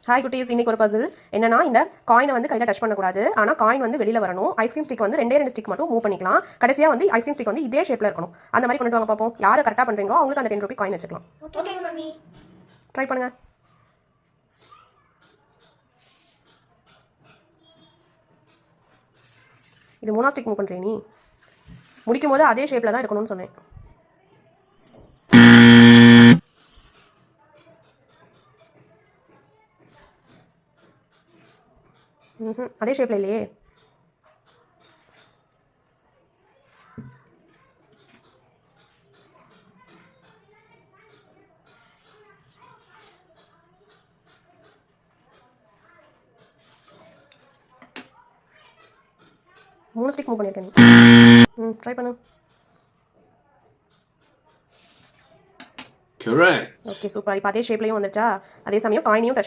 Hi குட்டீஸ், இன்னைக்கு ஒரு பசில் என்னன்னா, இந்த காயினை வந்து கையில் டச் பண்ணக்கூடாது. ஆனால் காயின் வந்து வெளியில் வரணும். ஐஸ்கிரீம் ஸ்டிக் வந்து ரெண்டு ஸ்டிக் மட்டும் மூவ் பண்ணிக்கலாம். கடைசியாக வந்து ஐஸ்கிரீம் ஸ்டிக் வந்து இதே ஷேப்பில் இருக்கணும். அந்த மாதிரி கொண்டு வாங்க பார்ப்போம். யாரை கரெக்டாக பண்ணுறீங்களோ அவங்களுக்கு அந்த 10 ரூபி காயின் வச்சுக்கலாம். ஓகே மம்மி, ட்ரை பண்ணுங்க. இது 3 ஸ்டிக் மூவ் பண்ணுறேன். நீ முடிக்கும் போது அதே ஷேப்பில் தான் இருக்கணும்னு சொன்னேன். அதே ஷேப்பில் இல்லையே. மூணு ஸ்டிக் மூவ் பண்ணியிருக்கேன். ட்ரை பண்ணு. Correct. Okay, super. இப்போ அதே ஷேப்லையும் வந்துருச்சா? அதே சமயம் காயினையும்